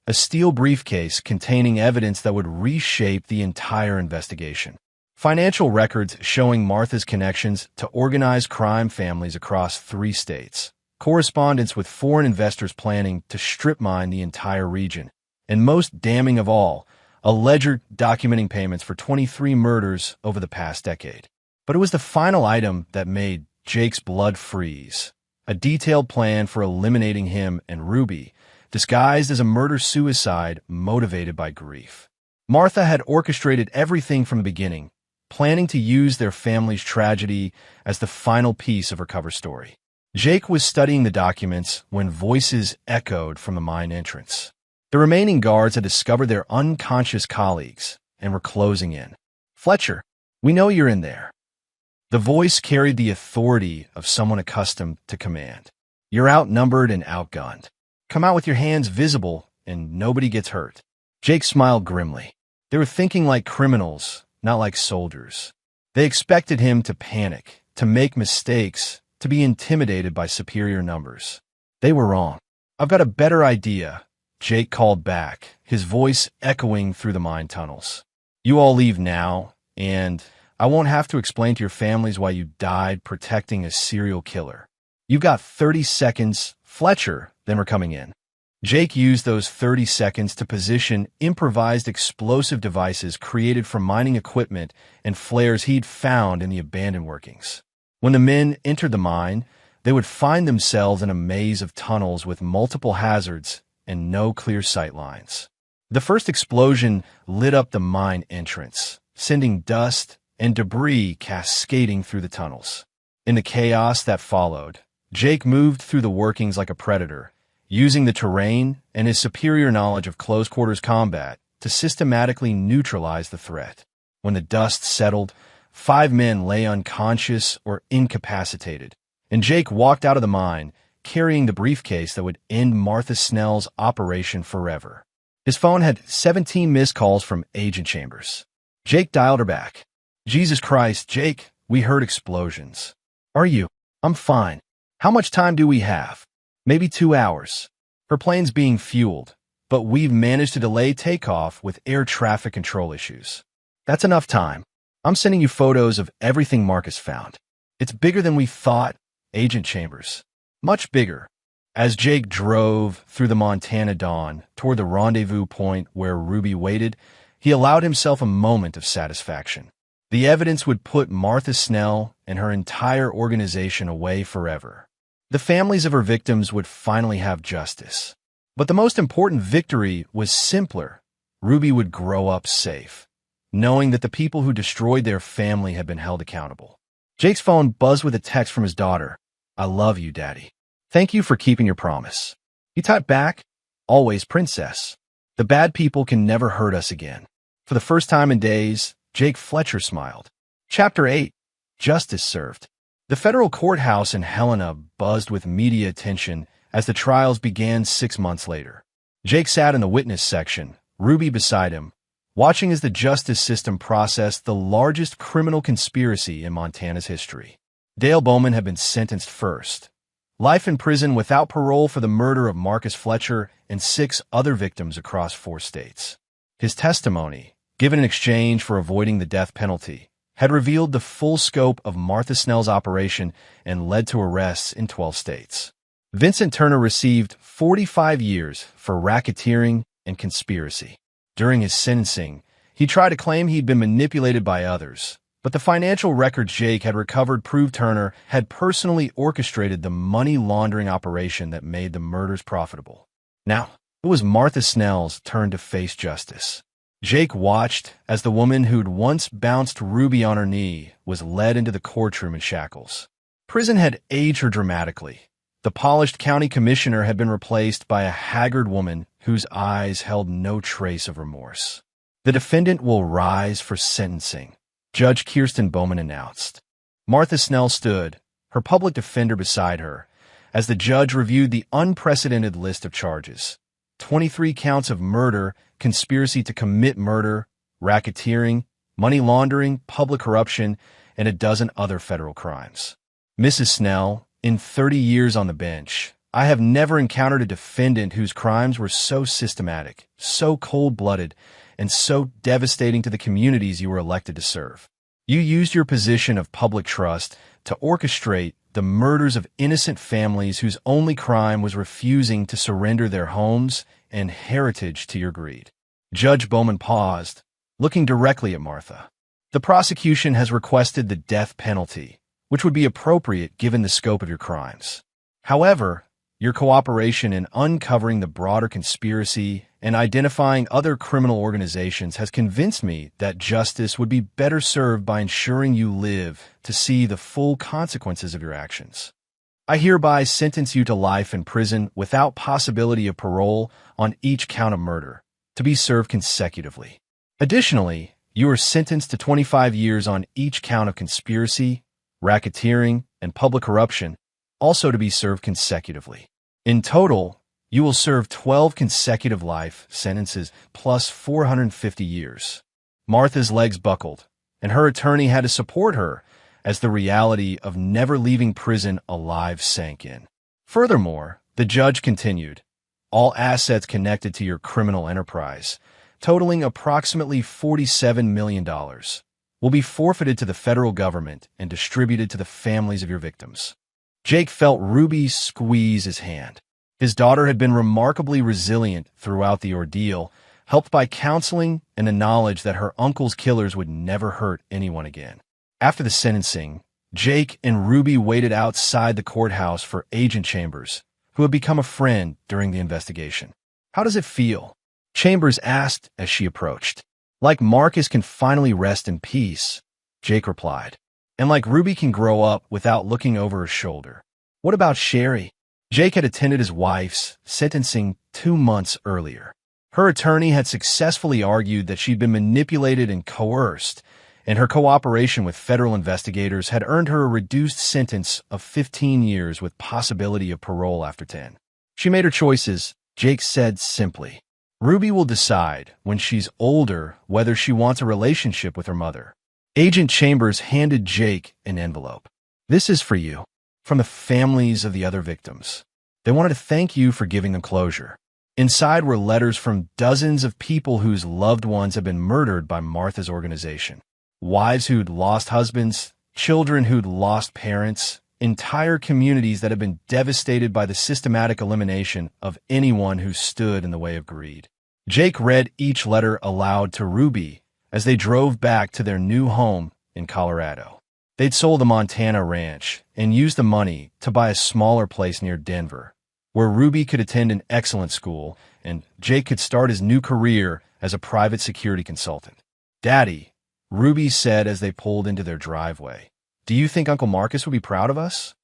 a steel briefcase containing evidence that would reshape the entire investigation. Financial records showing Martha's connections to organized crime families across 3 states, correspondence with foreign investors planning to strip mine the entire region, and most damning of all, a ledger documenting payments for 23 murders over the past decade. But it was the final item that made Jake's blood freeze, a detailed plan for eliminating him and Ruby, disguised as a murder-suicide motivated by grief. Martha had orchestrated everything from the beginning, planning to use their family's tragedy as the final piece of her cover story. Jake was studying the documents when voices echoed from the mine entrance. The remaining guards had discovered their unconscious colleagues and were closing in. "Fletcher, we know you're in there." The voice carried the authority of someone accustomed to command. "You're outnumbered and outgunned. Come out with your hands visible and nobody gets hurt." Jake smiled grimly. They were thinking like criminals, not like soldiers. They expected him to panic, to make mistakes, to be intimidated by superior numbers. They were wrong. "I've got a better idea," Jake called back, his voice echoing through the mine tunnels. "You all leave now, and I won't have to explain to your families why you died protecting a serial killer. You've got 30 seconds, Fletcher, then we're coming in." Jake used those 30 seconds to position improvised explosive devices created from mining equipment and flares he'd found in the abandoned workings. When the men entered the mine, they would find themselves in a maze of tunnels with multiple hazards and no clear sight lines. The first explosion lit up the mine entrance, sending dust and debris cascading through the tunnels. In the chaos that followed, Jake moved through the workings like a predator, using the terrain and his superior knowledge of close-quarters combat to systematically neutralize the threat. When the dust settled, 5 men lay unconscious or incapacitated, and Jake walked out of the mine, carrying the briefcase that would end Martha Snell's operation forever. His phone had 17 missed calls from Agent Chambers. Jake dialed her back. "Jesus Christ, Jake, we heard explosions." "Are you?" "I'm fine. How much time do we have?" "Maybe 2 hours. Her plane's being fueled, but we've managed to delay takeoff with air traffic control issues." "That's enough time. I'm sending you photos of everything Marcus found. It's bigger than we thought, Agent Chambers. Much bigger." As Jake drove through the Montana dawn toward the rendezvous point where Ruby waited, he allowed himself a moment of satisfaction. The evidence would put Martha Snell and her entire organization away forever. The families of her victims would finally have justice. But the most important victory was simpler. Ruby would grow up safe, knowing that the people who destroyed their family had been held accountable. Jake's phone buzzed with a text from his daughter. "I love you, Daddy. Thank you for keeping your promise." He typed back, "Always, Princess. The bad people can never hurt us again." For the first time in days, Jake Fletcher smiled. Chapter 8. Justice Served. The federal courthouse in Helena buzzed with media attention as the trials began 6 months later. Jake sat in the witness section, Ruby beside him, watching as the justice system processed the largest criminal conspiracy in Montana's history. Dale Bowman had been sentenced first. Life in prison without parole for the murder of Marcus Fletcher and 6 other victims across 4 states. His testimony, given in exchange for avoiding the death penalty, had revealed the full scope of Martha Snell's operation and led to arrests in 12 states. Vincent Turner received 45 years for racketeering and conspiracy. During his sentencing, he tried to claim he'd been manipulated by others, but the financial records Jake had recovered proved Turner had personally orchestrated the money laundering operation that made the murders profitable. Now, it was Martha Snell's turn to face justice. Jake watched as the woman who'd once bounced Ruby on her knee was led into the courtroom in shackles. Prison had aged her dramatically. The polished county commissioner had been replaced by a haggard woman whose eyes held no trace of remorse. "The defendant will rise for sentencing," Judge Kirsten Bowman announced. Martha Snell stood, her public defender beside her, as the judge reviewed the unprecedented list of charges. 23 counts of murder, conspiracy to commit murder, racketeering, money laundering, public corruption, and a dozen other federal crimes. Mrs. Snell, in 30 years on the bench, I have never encountered a defendant whose crimes were so systematic, so cold-blooded, and so devastating to the communities you were elected to serve. You used your position of public trust to orchestrate the murders of innocent families whose only crime was refusing to surrender their homes and heritage to your greed. Judge Bowman paused, looking directly at Martha. The prosecution has requested the death penalty, which would be appropriate given the scope of your crimes. However, your cooperation in uncovering the broader conspiracy and identifying other criminal organizations has convinced me that justice would be better served by ensuring you live to see the full consequences of your actions. I hereby sentence you to life in prison without possibility of parole on each count of murder, to be served consecutively. Additionally, you are sentenced to 25 years on each count of conspiracy, racketeering, and public corruption, also to be served consecutively. In total, you will serve 12 consecutive life sentences plus 450 years. Martha's legs buckled, and her attorney had to support her as the reality of never leaving prison alive sank in. Furthermore, the judge continued, all assets connected to your criminal enterprise, totaling approximately $47 million, will be forfeited to the federal government and distributed to the families of your victims. Jake felt Ruby squeeze his hand. His daughter had been remarkably resilient throughout the ordeal, helped by counseling and the knowledge that her uncle's killers would never hurt anyone again. After the sentencing, Jake and Ruby waited outside the courthouse for Agent Chambers, who had become a friend during the investigation. "How does it feel?" Chambers asked as she approached. "Like Marcus can finally rest in peace," Jake replied. "And like Ruby can grow up without looking over her shoulder." "What about Sherry?" Jake had attended his wife's sentencing 2 months earlier. Her attorney had successfully argued that she'd been manipulated and coerced, and her cooperation with federal investigators had earned her a reduced sentence of 15 years with possibility of parole after 10. She made her choices, Jake said simply. Ruby will decide when she's older whether she wants a relationship with her mother. Agent Chambers handed Jake an envelope. "This is for you, from the families of the other victims. They wanted to thank you for giving them closure." Inside were letters from dozens of people whose loved ones had been murdered by Martha's organization. Wives who'd lost husbands, children who'd lost parents, entire communities that had been devastated by the systematic elimination of anyone who stood in the way of greed. Jake read each letter aloud to Ruby as they drove back to their new home in Colorado. They'd sold the Montana ranch and used the money to buy a smaller place near Denver, where Ruby could attend an excellent school and Jake could start his new career as a private security consultant. "Daddy," Ruby said as they pulled into their driveway, "do you think Uncle Marcus would be proud of us?"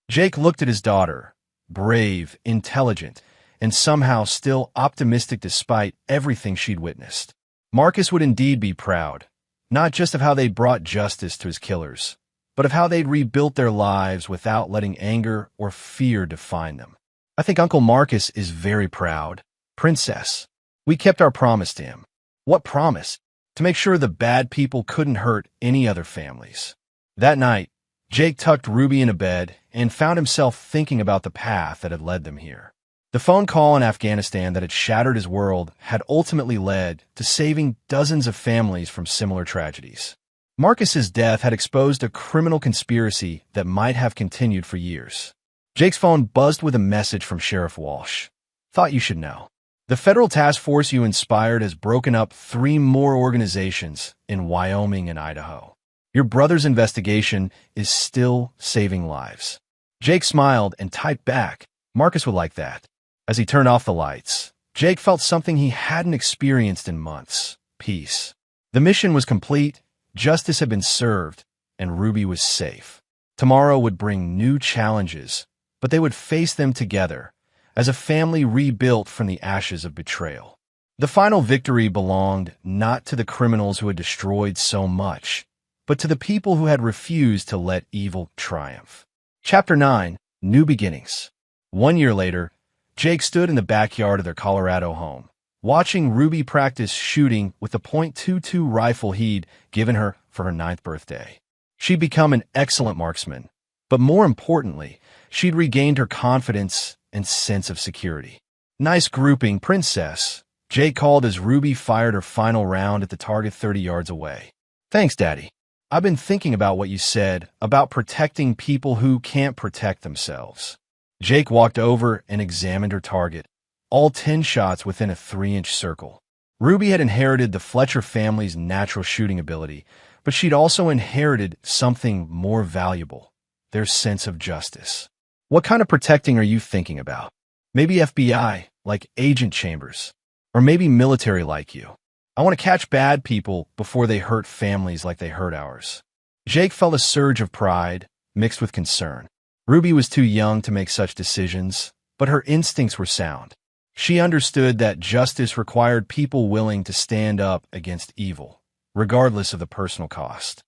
Jake looked at his daughter, brave, intelligent, and somehow still optimistic despite everything she'd witnessed. Marcus would indeed be proud, not just of how they'd brought justice to his killers, but of how they'd rebuilt their lives without letting anger or fear define them. "I think Uncle Marcus is very proud. Princess, we kept our promise to him." "What promise?" "To make sure the bad people couldn't hurt any other families." That night, Jake tucked Ruby into bed and found himself thinking about the path that had led them here. The phone call in Afghanistan that had shattered his world had ultimately led to saving dozens of families from similar tragedies. Marcus's death had exposed a criminal conspiracy that might have continued for years. Jake's phone buzzed with a message from Sheriff Walsh. "Thought you should know. The federal task force you inspired has broken up 3 more organizations in Wyoming and Idaho. Your brother's investigation is still saving lives." Jake smiled and typed back, "Marcus would like that." As he turned off the lights, Jake felt something he hadn't experienced in months: peace. The mission was complete, justice had been served, and Ruby was safe. Tomorrow would bring new challenges, but they would face them together, as a family rebuilt from the ashes of betrayal. The final victory belonged not to the criminals who had destroyed so much, but to the people who had refused to let evil triumph. Chapter 9: New Beginnings. 1 year later, Jake stood in the backyard of their Colorado home, watching Ruby practice shooting with the .22 rifle he'd given her for her 9th birthday. She'd become an excellent marksman, but more importantly, she'd regained her confidence and sense of security. "Nice grouping, princess," Jake called as Ruby fired her final round at the target 30 yards away. "Thanks, Daddy. I've been thinking about what you said about protecting people who can't protect themselves." Jake walked over and examined her target, all 10 shots within a 3-inch circle. Ruby had inherited the Fletcher family's natural shooting ability, but she'd also inherited something more valuable: their sense of justice. "What kind of protecting are you thinking about? Maybe FBI, like Agent Chambers, or maybe military like you. I want to catch bad people before they hurt families like they hurt ours." Jake felt a surge of pride mixed with concern. Ruby was too young to make such decisions, but her instincts were sound. She understood that justice required people willing to stand up against evil, regardless of the personal cost.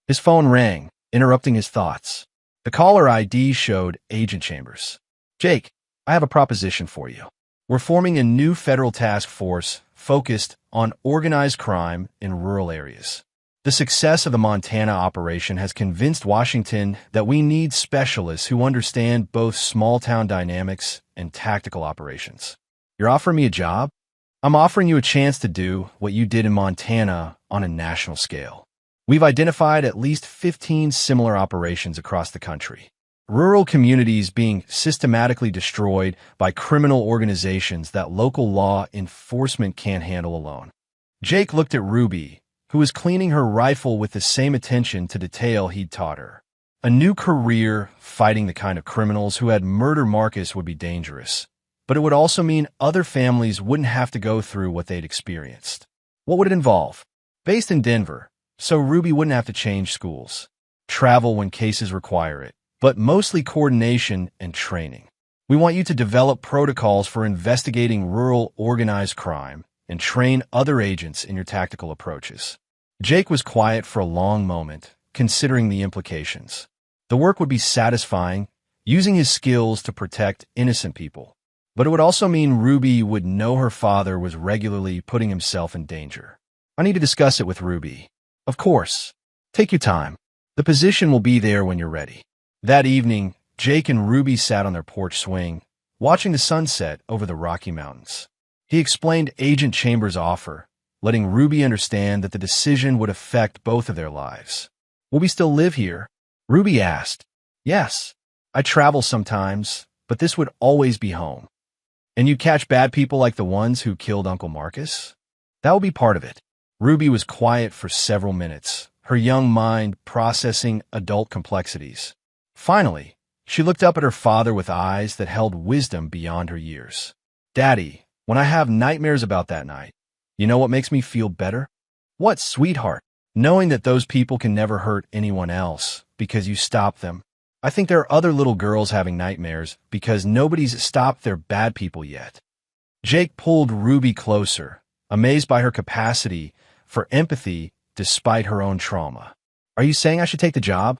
His phone rang, interrupting his thoughts. The caller ID showed Agent Chambers. "Jake, I have a proposition for you. We're forming a new federal task force focused on organized crime in rural areas. The success of the Montana operation has convinced Washington that we need specialists who understand both small-town dynamics and tactical operations. You're offering me a job? I'm offering you a chance to do what you did in Montana on a national scale. We've identified at least 15 similar operations across the country. Rural communities being systematically destroyed by criminal organizations that local law enforcement can't handle alone." Jake looked at Ruby, who was cleaning her rifle with the same attention to detail he'd taught her. A new career fighting the kind of criminals who had murdered Marcus would be dangerous, but it would also mean other families wouldn't have to go through what they'd experienced. What would it involve? Based in Denver, so Ruby wouldn't have to change schools. Travel when cases require it, but mostly coordination and training. We want you to develop protocols for investigating rural organized crime and train other agents in your tactical approaches. Jake was quiet for a long moment, considering the implications. The work would be satisfying, using his skills to protect innocent people, but it would also mean Ruby would know her father was regularly putting himself in danger. "I need to discuss it with Ruby." "Of course. Take your time. The position will be there when you're ready." That evening, Jake and Ruby sat on their porch swing, watching the sunset over the Rocky Mountains. He explained Agent Chambers' offer, letting Ruby understand that the decision would affect both of their lives. "Will we still live here?" Ruby asked. "Yes. I travel sometimes, but this would always be home." "And you catch bad people like the ones who killed Uncle Marcus?" "That will be part of it." Ruby was quiet for several minutes, her young mind processing adult complexities. Finally, she looked up at her father with eyes that held wisdom beyond her years. "Daddy, when I have nightmares about that night, you know what makes me feel better?" "What, sweetheart?" "Knowing that those people can never hurt anyone else because you stopped them. I think there are other little girls having nightmares because nobody's stopped their bad people yet." Jake pulled Ruby closer, amazed by her capacity for empathy despite her own trauma. "Are you saying I should take the job?"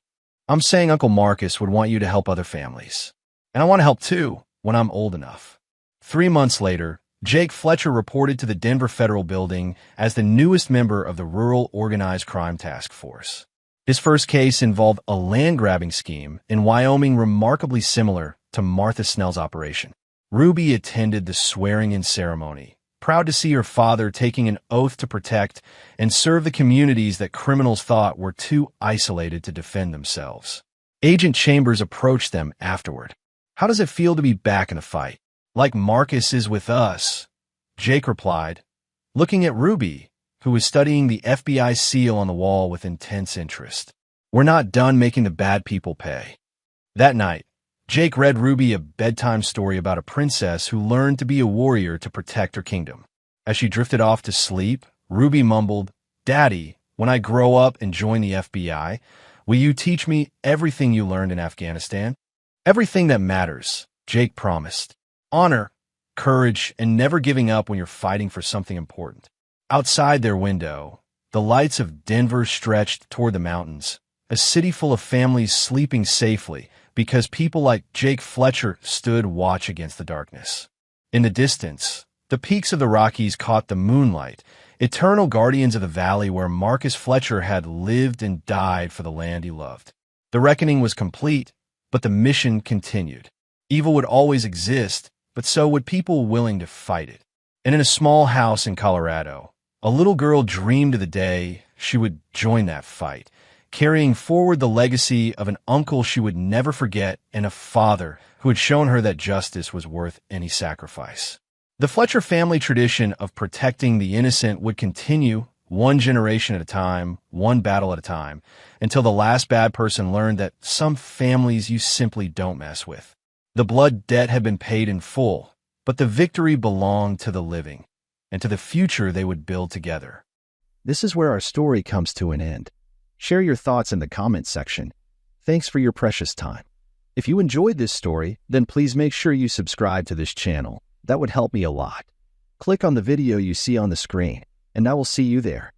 "I'm saying Uncle Marcus would want you to help other families. And I want to help too, when I'm old enough." 3 months later, Jake Fletcher reported to the Denver Federal Building as the newest member of the Rural Organized Crime Task Force. His first case involved a land-grabbing scheme in Wyoming remarkably similar to Martha Snell's operation. Ruby attended the swearing-in ceremony, proud to see her father taking an oath to protect and serve the communities that criminals thought were too isolated to defend themselves. Agent Chambers approached them afterward. "How does it feel to be back in the fight?" "Like Marcus is with us," Jake replied, looking at Ruby, who was studying the FBI seal on the wall with intense interest. "We're not done making the bad people pay." That night, Jake read Ruby a bedtime story about a princess who learned to be a warrior to protect her kingdom. As she drifted off to sleep, Ruby mumbled, "Daddy, when I grow up and join the FBI, will you teach me everything you learned in Afghanistan?" "Everything that matters," Jake promised. "Honor, courage, and never giving up when you're fighting for something important." Outside their window, the lights of Denver stretched toward the mountains, a city full of families sleeping safely, because people like Jake Fletcher stood watch against the darkness. In the distance, the peaks of the Rockies caught the moonlight, eternal guardians of the valley where Marcus Fletcher had lived and died for the land he loved. The reckoning was complete, but the mission continued. Evil would always exist, but so would people willing to fight it. And in a small house in Colorado, a little girl dreamed of the day she would join that fight, carrying forward the legacy of an uncle she would never forget and a father who had shown her that justice was worth any sacrifice. The Fletcher family tradition of protecting the innocent would continue, one generation at a time, one battle at a time, until the last bad person learned that some families you simply don't mess with. The blood debt had been paid in full, but the victory belonged to the living, and to the future they would build together. This is where our story comes to an end. Share your thoughts in the comments section. Thanks for your precious time. If you enjoyed this story, then please make sure you subscribe to this channel. That would help me a lot. Click on the video you see on the screen, and I will see you there.